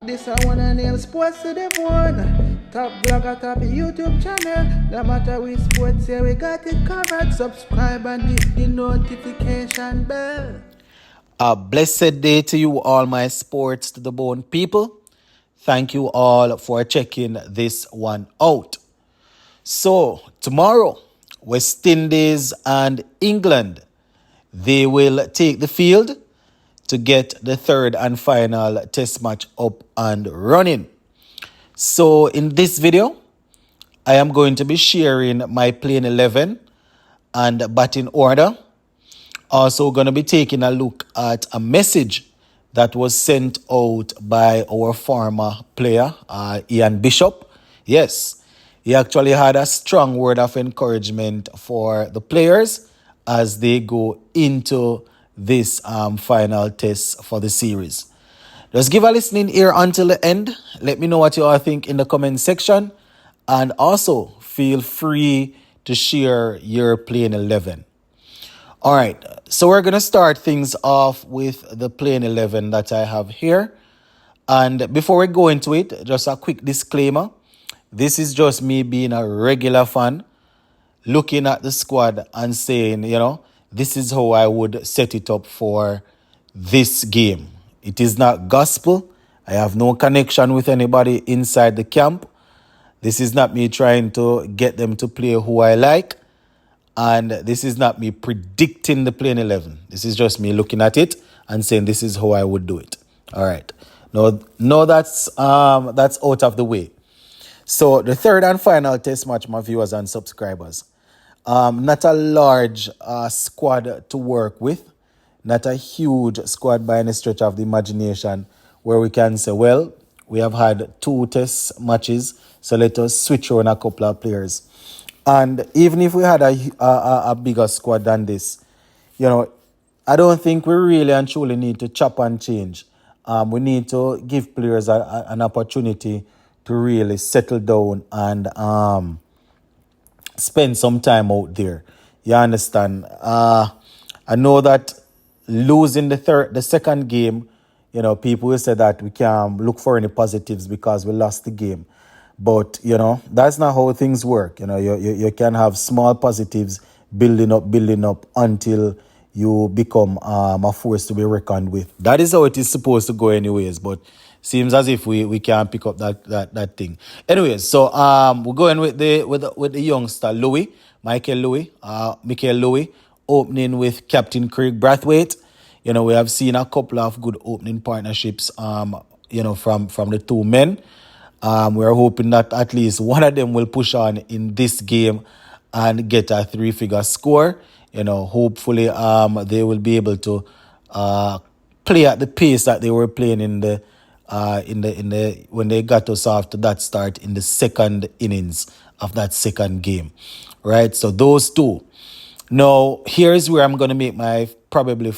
This I wanna nail sports to the bone. Top blogger, top YouTube channel. No matter which sports, here we got it covered. Subscribe and hit the notification bell. A blessed day to you, all my sports to the bone people. Thank you all for checking this one out. So, tomorrow, West Indies and England, they will take the field to get the third and final test match up and running. So, in this video, I am going to be sharing my playing 11 and batting order. Also going to be taking a look at a message that was sent out by our former player, Ian Bishop. Yes, he actually had a strong word of encouragement for the players as they go into this final test for the series. Just give a listening ear until the end. Let me know what you all think in the comment section. And also feel free to share your playing 11. All right, so we're going to start things off with the playing 11 that I have here. And before we go into it, just a quick disclaimer. This is just me being a regular fan, looking at the squad and saying, this is how I would set it up for this game. It is not gospel. I have no connection with anybody inside the camp. This is not me trying to get them to play who I like. And this is not me predicting the playing 11. This is just me looking at it and saying this is how I would do it. All right. No, that's out of the way. So the third and final test match, my viewers and subscribers. Not a large squad to work with. Not a huge squad by any stretch of the imagination where we can say, well, we have had 2 test matches, so let us switch on a couple of players. And even if we had a bigger squad than this, I don't think we really and truly need to chop and change. We need to give players an opportunity to really settle down and spend some time out there. You understand? I know that losing the second game, people will say that we can't look for any positives because we lost the game. But, that's not how things work. You can have small positives building up until you become a force to be reckoned with. That is how it is supposed to go anyways. But seems as if we can't pick up that thing. Anyways, so we're going with the youngster Michael Louis, opening with Captain Craig Brathwaite. We have seen a couple of good opening partnerships, from the two men. We're hoping that at least one of them will push on in this game and get a 3-figure score. Hopefully they will be able to play at the pace that they were playing in the when they got us after that start in the second innings of that second game. Right? So those two. Now, here's where I'm going to make my probably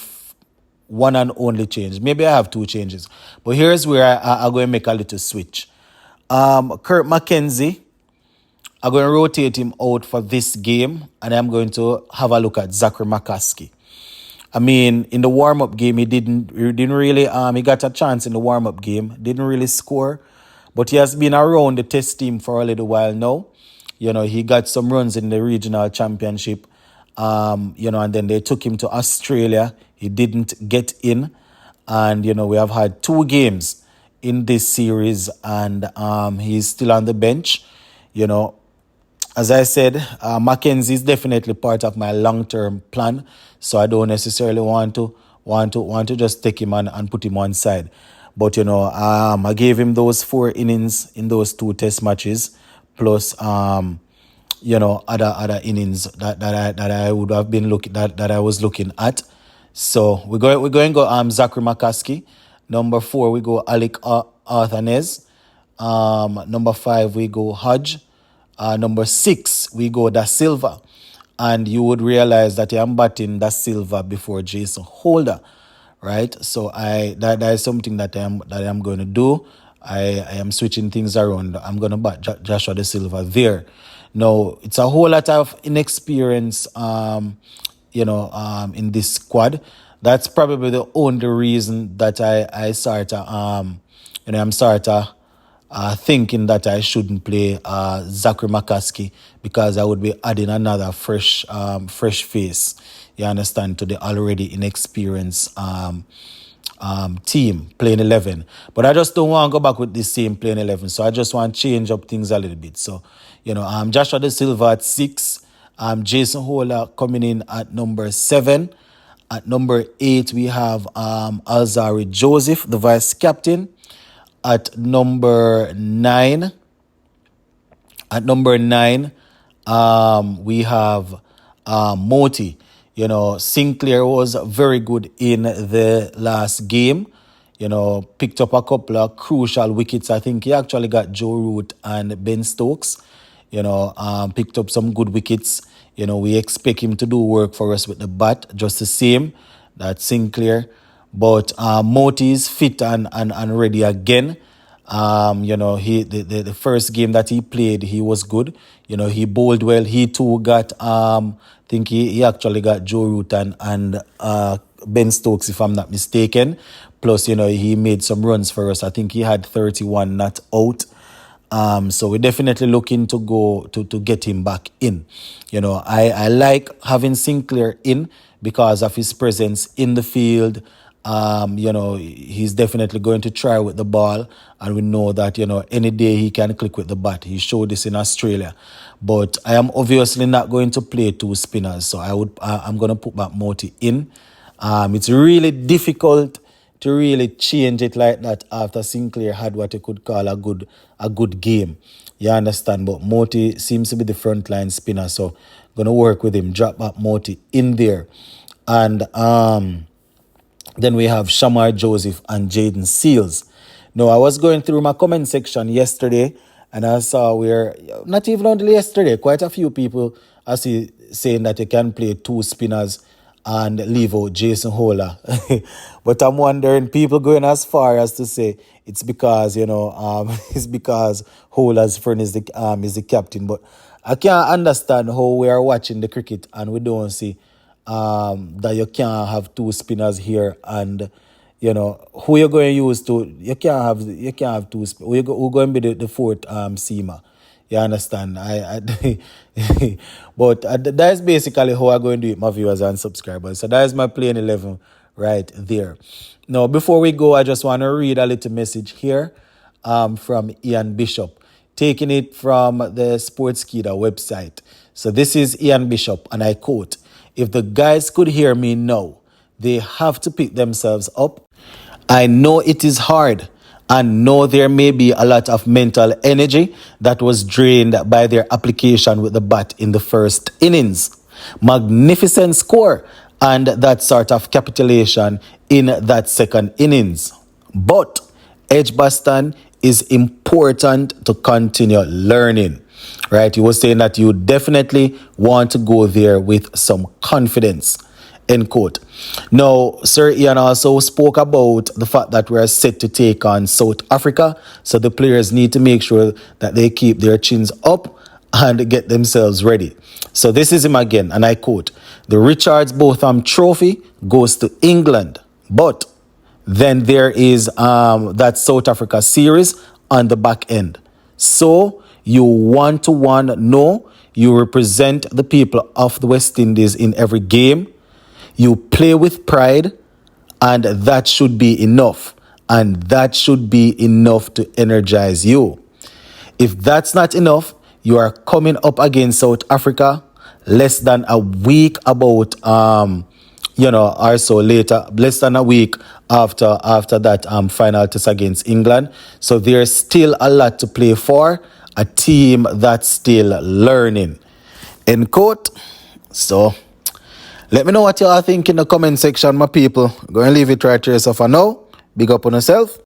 one and only change. Maybe I have 2 changes. But here's where I'm going to make a little switch. Kurt McKenzie, I'm going to rotate him out for this game, and I'm going to have a look at Zachary McCaskey. I mean, in the warm-up game, he didn't really, he got a chance in the warm-up game, didn't really score, but he has been around the test team for a little while now. He got some runs in the regional championship, and then they took him to Australia. He didn't get in, and, we have had 2 games in this series, and he's still on the bench. As I said, Mackenzie is definitely part of my long-term plan, so I don't necessarily want to just take him and put him on side. But I gave him those 4 innings in those 2 test matches, plus other innings that I would have been that I was looking at. So we're going to go Zachary McCaskey. Number 4, we go Alec Arthanez. Number 5, we go Hodge. Number 6, we go Da Silva. And you would realize that I'm batting Da Silva before Jason Holder, right? So that is something that I'm going to do. I am switching things around. I'm going to bat Joshua Da Silva there. Now, it's a whole lot of inexperience, in this squad. That's probably the only reason that I start I'm sort of thinking that I shouldn't play Zachary McCaskey because I would be adding another fresh face, you understand, to the already inexperienced team playing 11. But I just don't want to go back with the same playing 11. So I just want to change up things a little bit. So, Joshua De Silva at 6. Jason Hola coming in at number 7. At number 8, we have Alzari Joseph, the vice captain. At number 9, we have Moti. Sinclair was very good in the last game. Picked up a couple of crucial wickets. I think he actually got Joe Root and Ben Stokes. Picked up some good wickets. We expect him to do work for us with the bat, just the same. That's Sinclair. But Moti is fit and ready again. The first game that he played, he was good. He bowled well. He too got, I think he actually got Joe Root and Ben Stokes, if I'm not mistaken. Plus, he made some runs for us. I think he had 31 not out. So we're definitely looking to go to get him back in. I like having Sinclair in because of his presence in the field. He's definitely going to try with the ball, and we know that, any day he can click with the bat. He showed this in Australia. But I am obviously not going to play 2 spinners, so I'm going to put back Moti in. It's really difficult to really change it like that after Sinclair had what you could call a good game. You understand? But Moti seems to be the frontline spinner, so I'm going to work with him, drop back Moti in there. And then we have Shamar Joseph and Jaden Seals. Now, I was going through my comment section yesterday, and I saw not even only yesterday, quite a few people I see saying that you can play 2 spinners and leave out Jason Hola. But I'm wondering, people going as far as to say it's because, it's because Hola's friend is the captain. But I can't understand how we are watching the cricket and we don't see that you can't have 2 spinners here, and who you're going to use you can't have 2 spinners. Who's going to be the 4th seamer? You understand? But that is basically how I'm going to do it, my viewers and subscribers. So that is my playing 11 right there. Now, before we go, I just want to read a little message here from Ian Bishop, taking it from the Sportskeeda website. So this is Ian Bishop, and I quote, "If the guys could hear me now, they have to pick themselves up. I know it is hard, and know there may be a lot of mental energy that was drained by their application with the bat in the first innings. Magnificent score and that sort of capitulation in that second innings. But Edgbaston is important to continue learning." Right? He was saying that you definitely want to go there with some confidence. End quote. Now, Sir Ian also spoke about the fact that we're set to take on South Africa. So the players need to make sure that they keep their chins up and get themselves ready. So this is him again, and I quote, "The Richards Botham Trophy goes to England, but then there is that South Africa series on the back end. So you want to know you represent the people of the West Indies in every game. You play with pride, and that should be enough. And that should be enough to energize you. If that's not enough, you are coming up against South Africa less than a week or so later, less than a week after that final test against England. So there's still a lot to play for, a team that's still learning." End quote. So let me know what you all think in the comment section, my people. Go and leave it right here. So for now, big up on yourself.